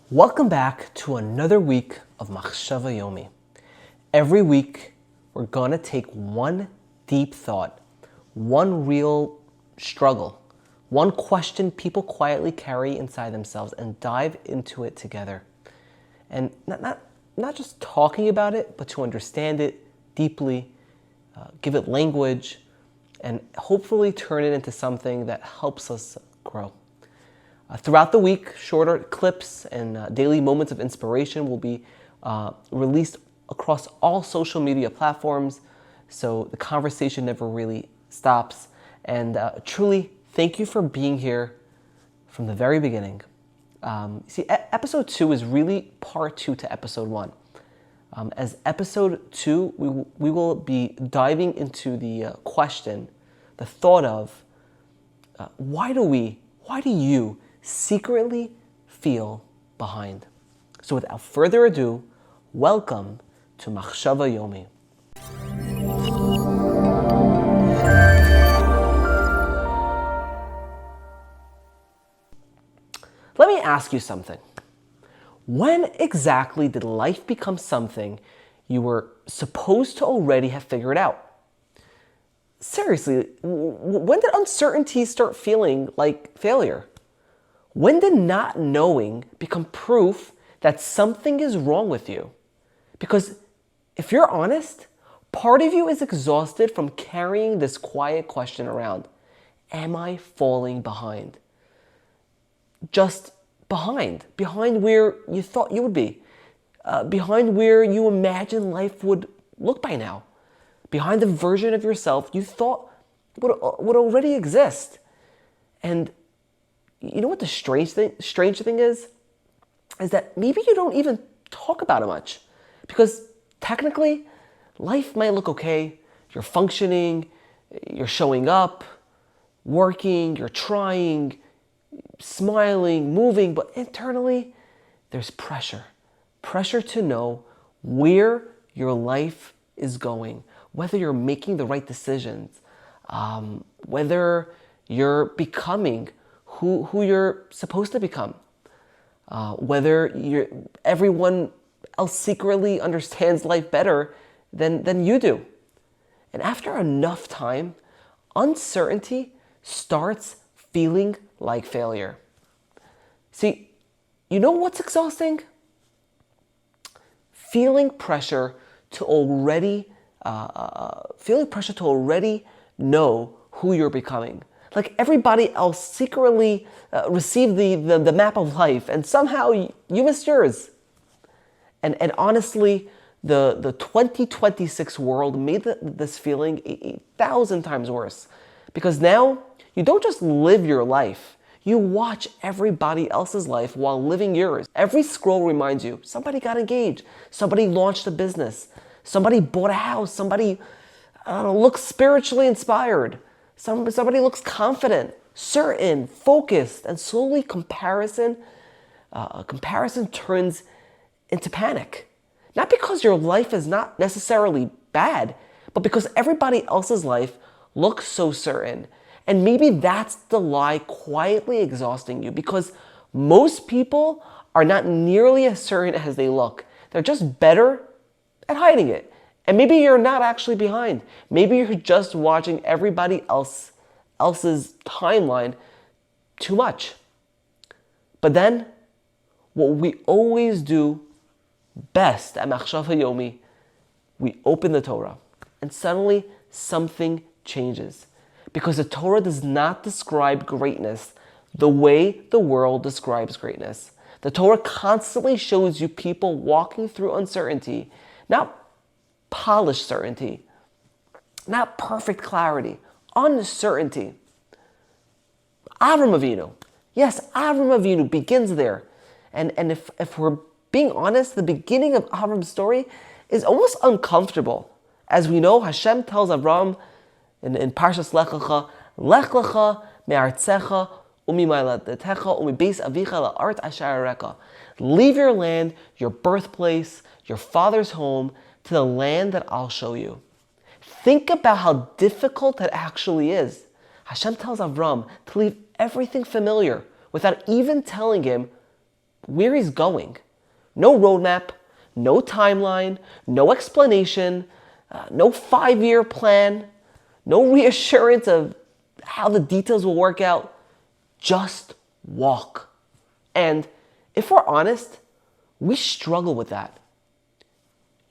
Welcome back to another week of Machshava Yomi. Every week, we're going to take one deep thought, one real struggle, one question people quietly carry inside themselves and dive into it together. And not just talking about it, but to understand it deeply, give it language, and hopefully turn it into something that helps us grow. Throughout the week, shorter clips and daily moments of inspiration will be released across all social media platforms, so the conversation never really stops. And truly, thank you for being here from the very beginning. Episode 2 is really part 2 to episode 1. As episode 2, we will be diving into the question, the thought of why do you secretly feel behind? So without further ado, welcome to Machshava Yomi. Let me ask you something. When exactly did life become something you were supposed to already have figured out? Seriously, when did uncertainty start feeling like failure? When did not knowing become proof that something is wrong with you? Because if you're honest, part of you is exhausted from carrying this quiet question around. Am I falling behind? Just behind where you thought you would be, behind where you imagined life would look by now, behind the version of yourself you thought would already exist. And you know what the strange thing is that maybe you don't even talk about it much, because technically life might look okay. You're functioning, you're showing up, working, you're trying, smiling, moving, but internally there's pressure to know where your life is going, whether you're making the right decisions, whether you're becoming who you're supposed to become, whether everyone else secretly understands life better than you do. And after enough time, uncertainty starts feeling like failure. See, you know what's exhausting? Feeling pressure to already know who you're becoming. Like everybody else secretly received the map of life, and somehow you missed yours. And honestly, the 2026 world made this feeling 1,000 times worse. Because now, you don't just live your life, you watch everybody else's life while living yours. Every scroll reminds you, somebody got engaged, somebody launched a business, somebody bought a house, somebody looks spiritually inspired, somebody looks confident, certain, focused, and slowly comparison turns into panic. Not because your life is not necessarily bad, but because everybody else's life looks so certain. And maybe that's the lie quietly exhausting you, because most people are not nearly as certain as they look. They're just better at hiding it. And maybe you're not actually behind. Maybe you're just watching everybody else's timeline too much. But then, what we always do best at Machshava Yomi, we open the Torah, and suddenly something changes. Because the Torah does not describe greatness the way the world describes greatness. The Torah constantly shows you people walking through uncertainty, not polished certainty, not perfect clarity, uncertainty. Avram Avinu. Yes, Avram Avinu begins there. And if we're being honest, the beginning of Avram's story is almost uncomfortable. As we know, Hashem tells Avram in Parshas Lech Lecha me'artzecha u'mimoladetecha u'mibeis avicha la'art asher areka. Leave your land, your birthplace, your father's home, to the land that I'll show you. Think about how difficult that actually is. Hashem tells Avram to leave everything familiar without even telling him where he's going. No roadmap, no timeline, no explanation, no 5-year plan, no reassurance of how the details will work out. Just walk. And if we're honest, we struggle with that.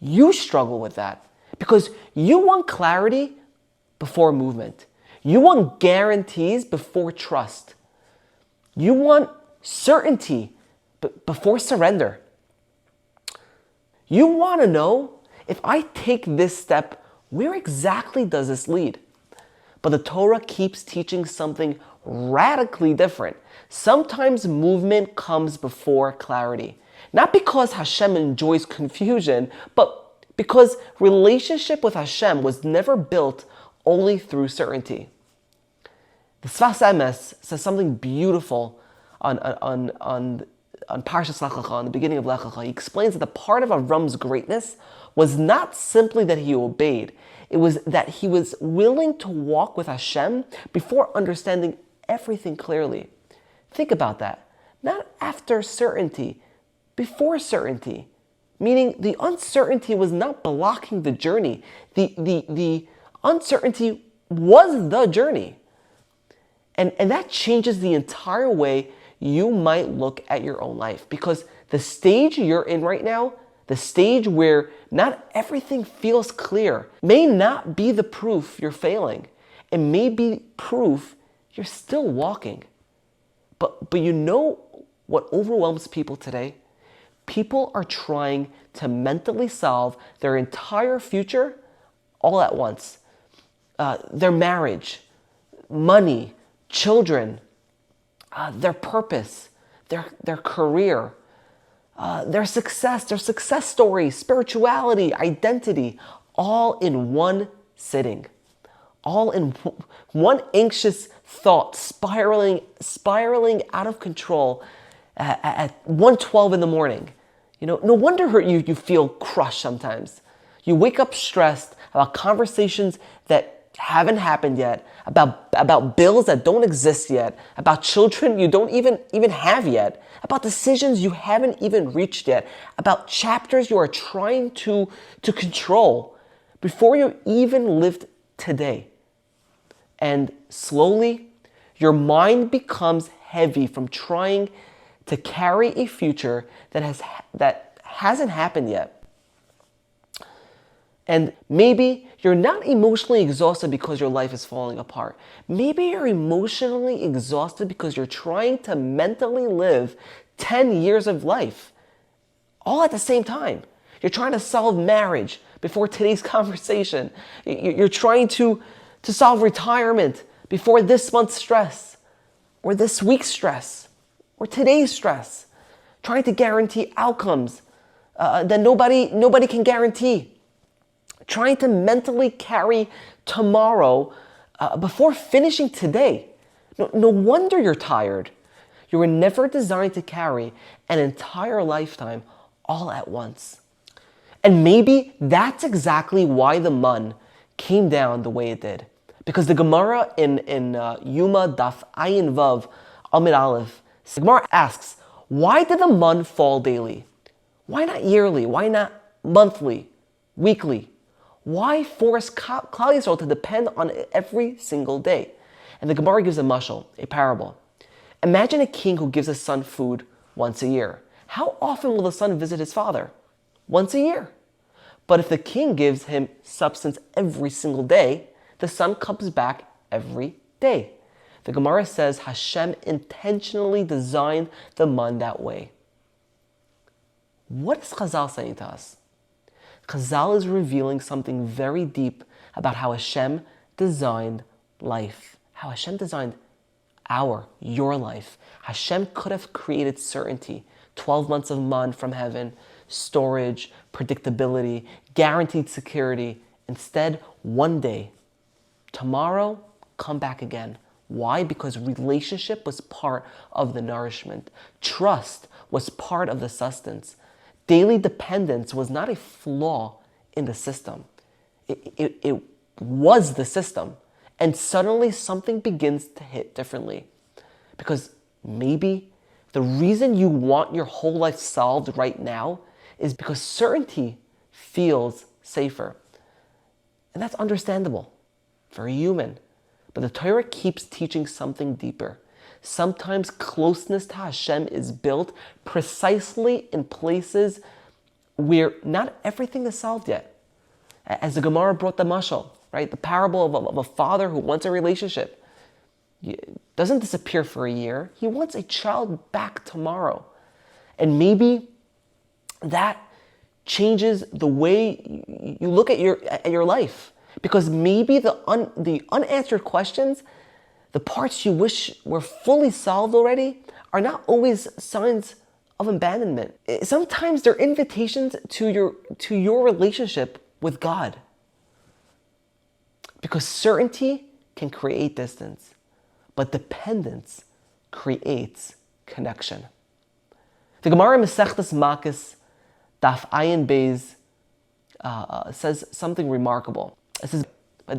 You struggle with that because you want clarity before movement. You want guarantees before trust. You want certainty before surrender. You want to know, if I take this step, where exactly does this lead? But the Torah keeps teaching something radically different. Sometimes movement comes before clarity. Not because Hashem enjoys confusion, but because relationship with Hashem was never built only through certainty. The Sfas Emes says something beautiful on Parshas Lech Lecha, on the beginning of Lech Lecha. He explains that the part of Avram's greatness was not simply that he obeyed. It was that he was willing to walk with Hashem before understanding everything clearly. Think about that. Not after certainty, before certainty. Meaning the uncertainty was not blocking the journey. The uncertainty was the journey. And that changes the entire way you might look at your own life. Because the stage you're in right now, the stage where not everything feels clear, may not be the proof you're failing. It may be proof you're still walking. But you know what overwhelms people today? People are trying to mentally solve their entire future all at once. Their marriage, money, children, their purpose, their career, their success story, spirituality, identity, all in one sitting. All in one anxious thought, spiraling out of control at 1:12 in the morning. No wonder you feel crushed sometimes. You wake up stressed about conversations that haven't happened yet, about bills that don't exist yet, about children you don't even have yet, about decisions you haven't even reached yet, about chapters you are trying to control before you even lived today. And slowly, your mind becomes heavy from trying to carry a future that hasn't happened yet. And maybe you're not emotionally exhausted because your life is falling apart. Maybe you're emotionally exhausted because you're trying to mentally live 10 years of life all at the same time. You're trying to solve marriage before today's conversation. You're trying to solve retirement before this month's stress, or this week's stress, or today's stress. Trying to guarantee outcomes that nobody can guarantee. Trying to mentally carry tomorrow before finishing today. No wonder you're tired. You were never designed to carry an entire lifetime all at once. And maybe that's exactly why the mun came down the way it did. Because the Gemara in Yuma Daf Ayin Vav Amid Aleph, the Gemara asks, why did the mun fall daily? Why not yearly? Why not monthly, weekly? Why force Klal Yisrael to depend on it every single day? And the Gemara gives a mashal, a parable. Imagine a king who gives his son food once a year. How often will the son visit his father? Once a year. But if the king gives him substance every single day, the son comes back every day. The Gemara says Hashem intentionally designed the mun that way. What is Chazal saying to us? Chazal is revealing something very deep about how Hashem designed life, how Hashem designed your life. Hashem could have created certainty, 12 months of man from heaven, storage, predictability, guaranteed security. Instead, one day, tomorrow, come back again. Why? Because relationship was part of the nourishment. Trust was part of the sustenance. Daily dependence was not a flaw in the system. It was the system. And suddenly something begins to hit differently. Because maybe The reason you want your whole life solved right now is because certainty feels safer. And that's understandable, very human. But the Torah keeps teaching something deeper. Sometimes closeness to Hashem is built precisely in places where not everything is solved yet. As the Gemara brought the mashal, right? The parable of a father who wants a relationship. Doesn't disappear for a year. He wants a child back tomorrow. And maybe that changes the way you look at your life. Because maybe the unanswered questions, the parts you wish were fully solved already, are not always signs of abandonment. Sometimes they're invitations to your relationship with God. Because certainty can create distance, but dependence creates connection. The Gemara Masechtas Makos, Daf Ayin Beis, says something remarkable. It says, a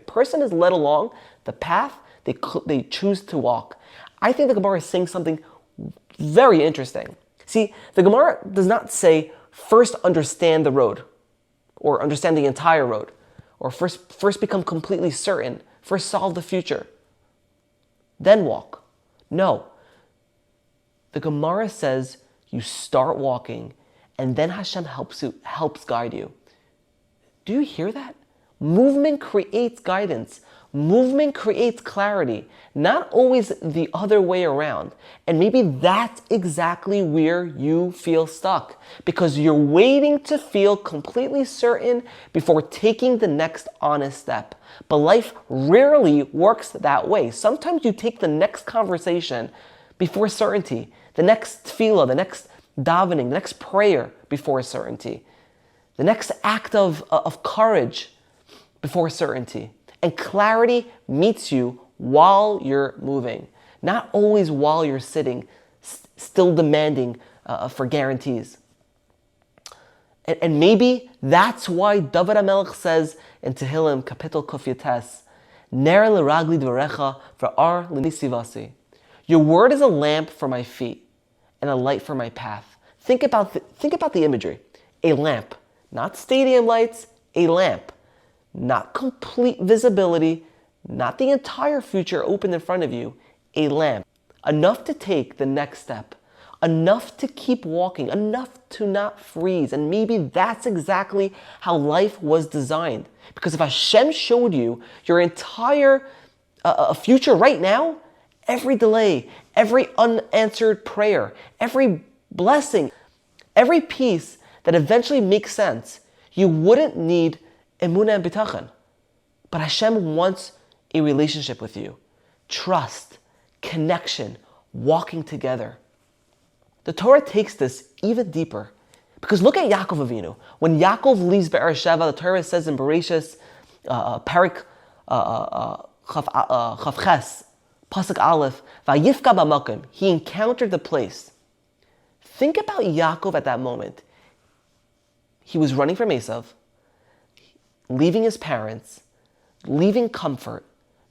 person is led along the path they choose to walk. I think the Gemara is saying something very interesting. See, the Gemara does not say, first understand the road, or understand the entire road, or first become completely certain, first solve the future, then walk. No. The Gemara says you start walking, and then Hashem helps guide you. Do you hear that? Movement creates guidance. Movement creates clarity, not always the other way around. And maybe that's exactly where you feel stuck, because you're waiting to feel completely certain before taking the next honest step. But life rarely works that way. Sometimes you take the next conversation before certainty, the next tefillah, the next davening, the next prayer before certainty, the next act of courage before certainty. And clarity meets you while you're moving, not always while you're sitting, still demanding for guarantees. And maybe that's why David HaMelech says in Tehillim, Kapitel Kuf Yates, Ner l'ragli dvarecha v'ar l'nisivasi. Your word is a lamp for my feet and a light for my path. Think about the imagery. A lamp, not stadium lights, a lamp. Not complete visibility, not the entire future open in front of you, a lamp. Enough to take the next step, enough to keep walking, enough to not freeze. And maybe that's exactly how life was designed. Because if Hashem showed you your entire future right now, every delay, every unanswered prayer, every blessing, every piece that eventually makes sense, you wouldn't need emunah and bitachon. But Hashem wants a relationship with you. Trust, connection, walking together. The Torah takes this even deeper. Because look at Yaakov Avinu. When Yaakov leaves Be'er Sheva, the Torah says in Bereshis, Parak Chavches, Pasuk Aleph, Vayifka b'makom, he encountered the place. Think about Yaakov at that moment. He was running from Esav, leaving his parents, leaving comfort,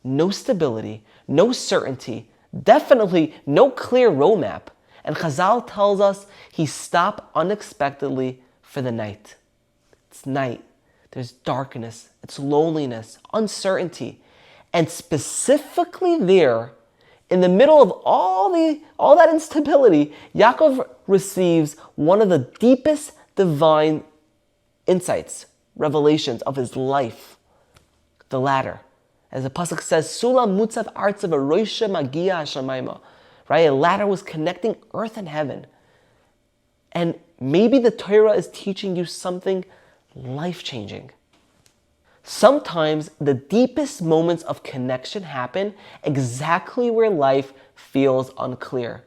no stability, no certainty, definitely no clear roadmap. And Chazal tells us he stopped unexpectedly for the night. It's night. There's darkness. It's loneliness, uncertainty. And specifically there, in the middle of all that instability, Yaakov receives one of the deepest divine insights, revelations of his life, the ladder. As the pasuk says, Sulam mutzav artzav aroisha magia hashamayma. Right? A ladder was connecting earth and heaven. And maybe the Torah is teaching you something life-changing. Sometimes the deepest moments of connection happen exactly where life feels unclear.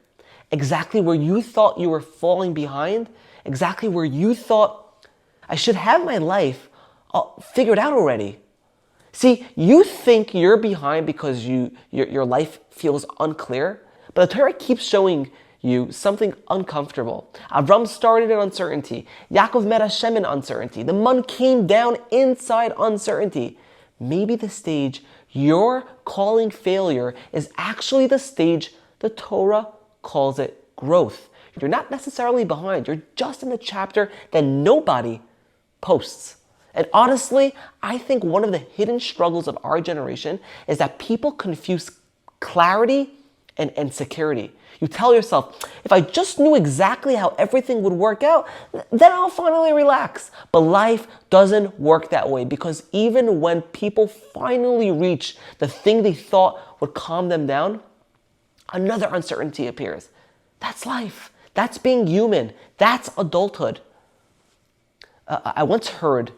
Exactly where you thought you were falling behind. Exactly where you thought, I should have my life figured out already. See, you think you're behind because your life feels unclear, but the Torah keeps showing you something uncomfortable. Avram started in uncertainty. Yaakov met Hashem in uncertainty. The man came down inside uncertainty. Maybe the stage you're calling failure is actually the stage the Torah calls it growth. You're not necessarily behind. You're just in the chapter that nobody posts. And honestly, I think one of the hidden struggles of our generation is that people confuse clarity and security. You tell yourself, if I just knew exactly how everything would work out, then I'll finally relax. But life doesn't work that way, because even when people finally reach the thing they thought would calm them down, another uncertainty appears. That's life. That's being human. That's adulthood. I once heard,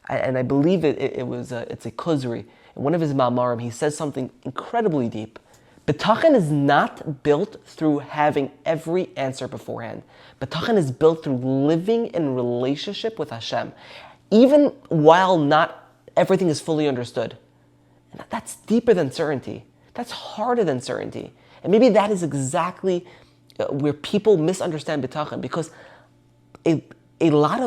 and I believe it's a Kuzri, in one of his Ma'amarim, he says something incredibly deep. Bitachon is not built through having every answer beforehand. Bitachon is built through living in relationship with Hashem, even while not everything is fully understood. And that's deeper than certainty. That's harder than certainty. And maybe that is exactly where people misunderstand bitachon, because a lot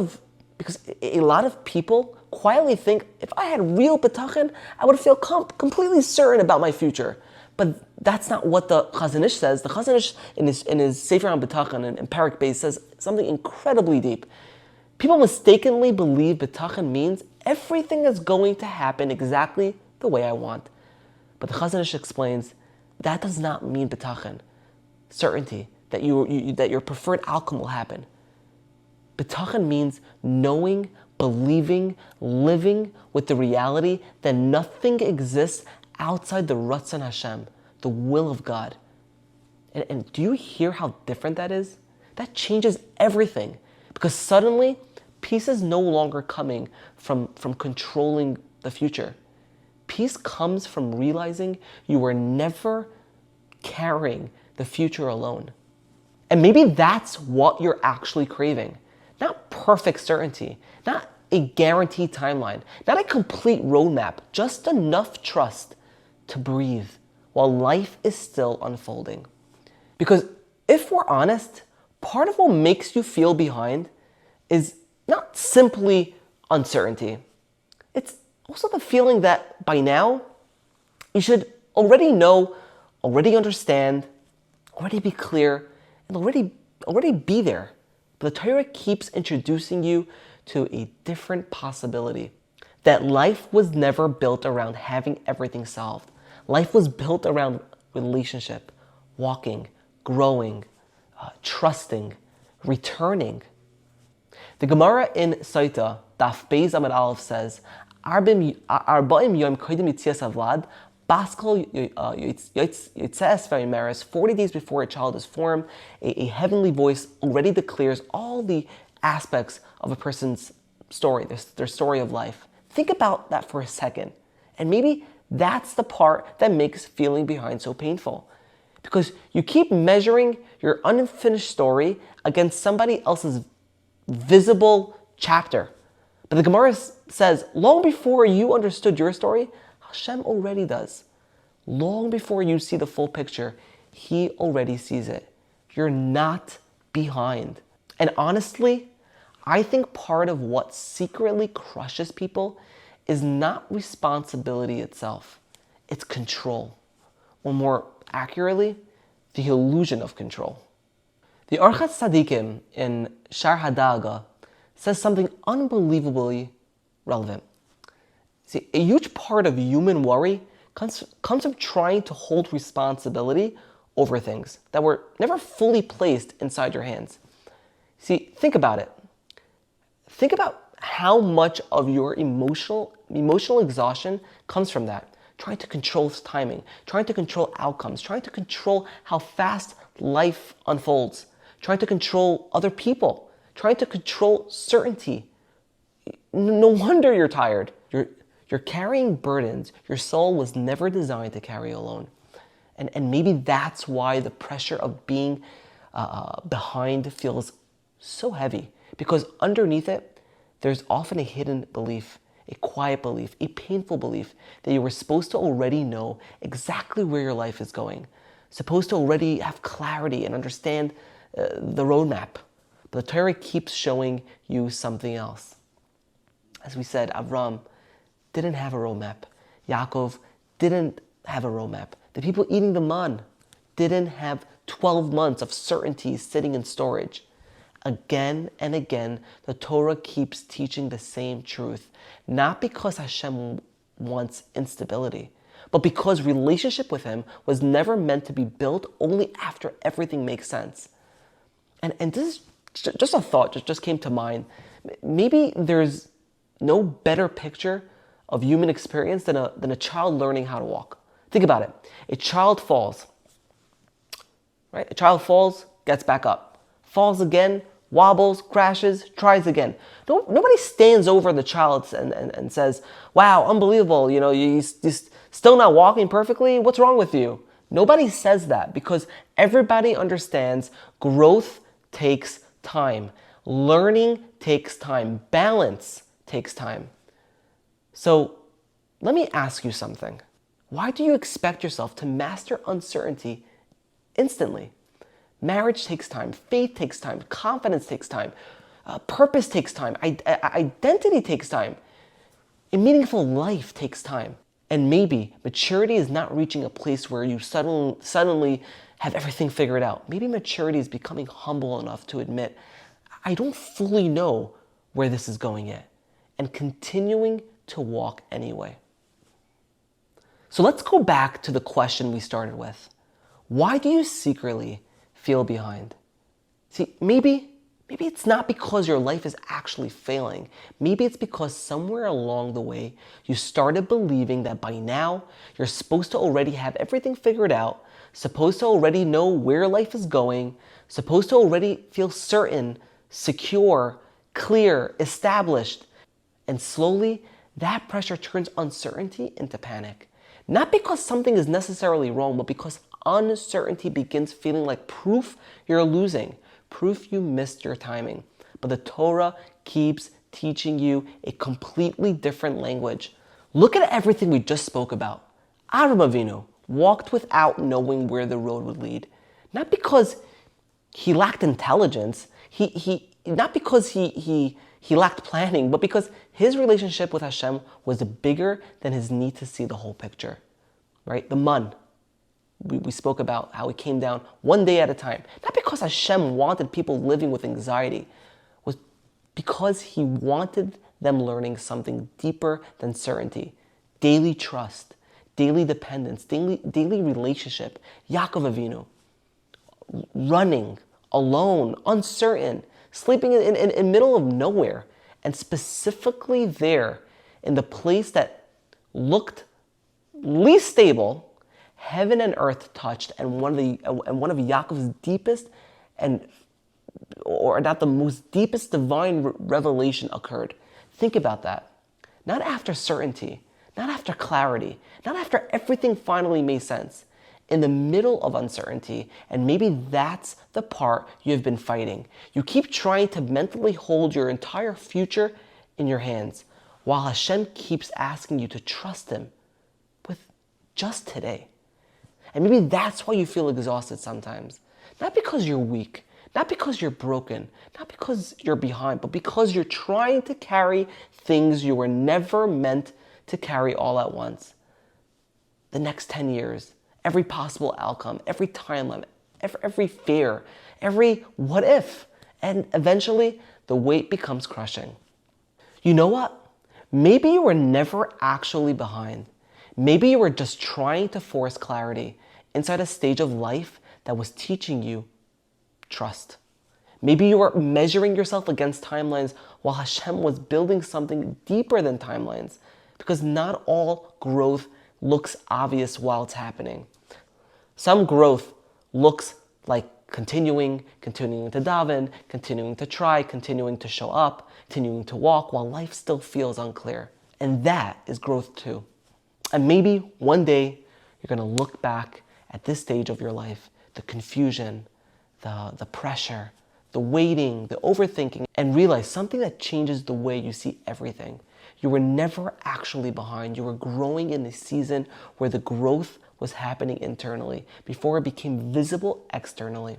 of people quietly think, if I had real bitachon, I would feel completely certain about my future. But that's not what the Chazon Ish says. The Chazon Ish in his Sefer on Bitachon in Parak Beis says something incredibly deep. People mistakenly believe bitachon means everything is going to happen exactly the way I want. But the Chazon Ish explains that does not mean bitachon, certainty, that your preferred outcome will happen. Bitachon means knowing, believing, living with the reality that nothing exists outside the Ratzon Hashem, the will of God. And do you hear how different that is? That changes everything, because suddenly peace is no longer coming from controlling the future. Peace comes from realizing you were never carrying the future alone. And maybe that's what you're actually craving. Not perfect certainty, not a guaranteed timeline, not a complete roadmap, just enough trust to breathe while life is still unfolding. Because if we're honest, part of what makes you feel behind is not simply uncertainty. It's also the feeling that by now you should already know, already understand, already be clear, and already be there. But the Torah keeps introducing you to a different possibility. That life was never built around having everything solved. Life was built around relationship, walking, growing, trusting, returning. The Gemara in Saita, Daf Beis Amud Aleph says, Arba'im yom kodim yitzias havlad, Baskal Yitzes Varimeres, 40 days before a child is formed, a heavenly voice already declares all the aspects of a person's story, their story of life. Think about that for a second. And maybe that's the part that makes feeling behind so painful. Because you keep measuring your unfinished story against somebody else's visible chapter. But the Gemara says, long before you understood your story, Hashem already does. Long before you see the full picture, He already sees it. You're not behind. And honestly, I think part of what secretly crushes people is not responsibility itself. It's control. Or more accurately, the illusion of control. The Orchatz Tzadikim in Shar Hadaga says something unbelievably relevant. See, a huge part of human worry comes from trying to hold responsibility over things that were never fully placed inside your hands. See, think about it. Think about how much of your emotional exhaustion comes from that. Trying to control timing, trying to control outcomes, trying to control how fast life unfolds, trying to control other people, trying to control certainty. No wonder you're tired. You're carrying burdens your soul was never designed to carry alone. And maybe that's why the pressure of being behind feels so heavy. Because underneath it, there's often a hidden belief, a quiet belief, a painful belief that you were supposed to already know exactly where your life is going. Supposed to already have clarity and understand the roadmap. But the Torah keeps showing you something else. As we said, Avram didn't have a roadmap. Yaakov didn't have a roadmap. The people eating the man didn't have 12 months of certainty sitting in storage. Again and again, the Torah keeps teaching the same truth, not because Hashem wants instability, but because relationship with Him was never meant to be built only after everything makes sense. And this is just a thought just came to mind. Maybe there's no better picture of human experience than a child learning how to walk. Think about it. A child falls, right? A child falls, gets back up, falls again, wobbles, crashes, tries again. Nobody stands over the child and says, wow, unbelievable, you're still not walking perfectly? What's wrong with you? Nobody says that because everybody understands growth takes time. Learning takes time. Balance takes time. So let me ask you something. Why do you expect yourself to master uncertainty instantly? Marriage takes time. Faith takes time. Confidence takes time. Purpose takes time. Identity takes time. A meaningful life takes time. And maybe maturity is not reaching a place where you suddenly have everything figured out. Maybe maturity is becoming humble enough to admit, I don't fully know where this is going yet, and continuing to walk anyway. So let's go back to the question we started with. Why do you secretly feel behind? See, maybe it's not because your life is actually failing. Maybe it's because somewhere along the way, you started believing that by now, you're supposed to already have everything figured out, supposed to already know where life is going, supposed to already feel certain, secure, clear, established. And slowly, that pressure turns uncertainty into panic. Not because something is necessarily wrong, but because uncertainty begins feeling like proof you're losing, proof you missed your timing. But the Torah keeps teaching you a completely different language. Look at everything we just spoke about. Avraham Avinu walked without knowing where the road would lead. Not because he lacked intelligence, not because he lacked planning, but because his relationship with Hashem was bigger than his need to see the whole picture, right? The man. We spoke about how it came down one day at a time. Not because Hashem wanted people living with anxiety, was because He wanted them learning something deeper than certainty. Daily trust, daily dependence, daily relationship. Yaakov Avinu, running, alone, uncertain, sleeping in the middle of nowhere, and specifically there, in the place that looked least stable, heaven and earth touched, and one of Yaakov's deepest or not the most deepest divine revelation occurred. Think about that. Not after certainty, not after clarity, not after everything finally made sense. In the middle of uncertainty, and maybe that's the part you have been fighting. You keep trying to mentally hold your entire future in your hands, while Hashem keeps asking you to trust Him with just today. And maybe that's why you feel exhausted sometimes. Not because you're weak, not because you're broken, not because you're behind, but because you're trying to carry things you were never meant to carry all at once. The next 10 years, every possible outcome, every timeline, every fear, every what if. And eventually, the weight becomes crushing. You know what? Maybe you were never actually behind. Maybe you were just trying to force clarity inside a stage of life that was teaching you trust. Maybe you were measuring yourself against timelines while Hashem was building something deeper than timelines, because not all growth looks obvious while it's happening. Some growth looks like continuing to daven, continuing to try, continuing to show up, continuing to walk while life still feels unclear. And that is growth too. And maybe one day you're going to look back at this stage of your life, the confusion, the pressure, the waiting, the overthinking, and realize something that changes the way you see everything. You were never actually behind. You were growing in a season where the growth was happening internally before it became visible externally.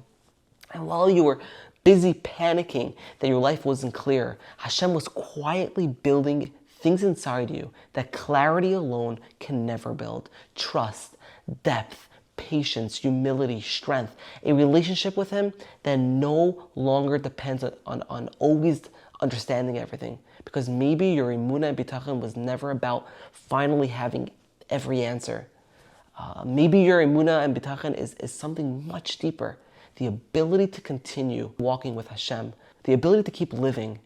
And while you were busy panicking that your life wasn't clear, Hashem was quietly building things inside you that clarity alone can never build. Trust, depth, patience, humility, strength, a relationship with him that no longer depends on always understanding everything. Because maybe your emunah and bitachon was never about finally having every answer. Maybe your emunah and bitachon is something much deeper. The ability to continue walking with Hashem, the ability to keep living,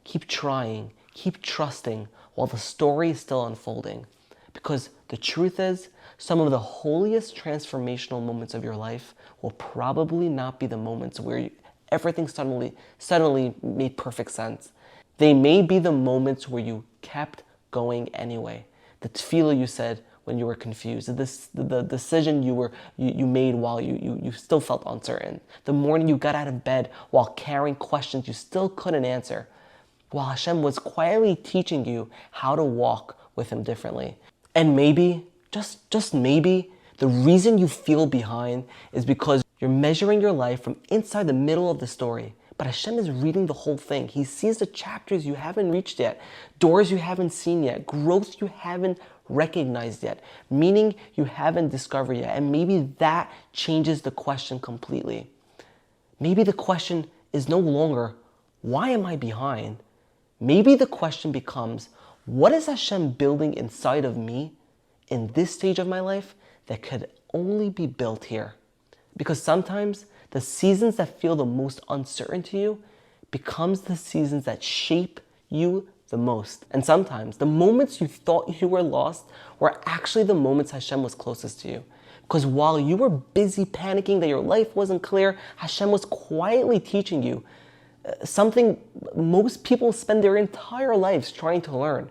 keep trying, keep trusting while the story is still unfolding. Because the truth is, some of the holiest transformational moments of your life will probably not be the moments where everything suddenly made perfect sense. They may be the moments where you kept going anyway. The tefillah you said when you were confused, the decision you made while you still felt uncertain, the morning you got out of bed while carrying questions you still couldn't answer, while Hashem was quietly teaching you how to walk with him differently. And maybe, just maybe, the reason you feel behind is because you're measuring your life from inside the middle of the story. But Hashem is reading the whole thing. He sees the chapters you haven't reached yet, doors you haven't seen yet, growth you haven't recognized yet, meaning you haven't discovered yet. And maybe that changes the question completely. Maybe the question is no longer, why am I behind? Maybe the question becomes, what is Hashem building inside of me in this stage of my life that could only be built here? Because sometimes the seasons that feel the most uncertain to you becomes the seasons that shape you the most. And sometimes the moments you thought you were lost were actually the moments Hashem was closest to you. Because while you were busy panicking that your life wasn't clear, Hashem was quietly teaching you something most people spend their entire lives trying to learn: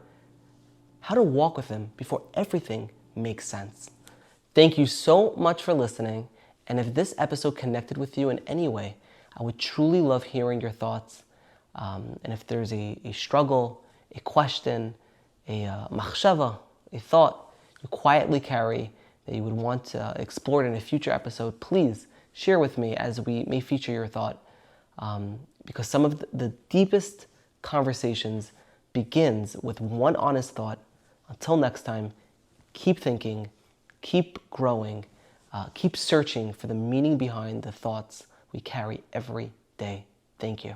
how to walk with him before everything makes sense. Thank you so much for listening. And if this episode connected with you in any way, I would truly love hearing your thoughts. And if there's a struggle, a question, a machshava, a thought you quietly carry that you would want to explore in a future episode, please share with me as we may feature your thought. Because some of the deepest conversations begins with one honest thought. Until next time, keep thinking, keep growing, keep searching for the meaning behind the thoughts we carry every day. Thank you.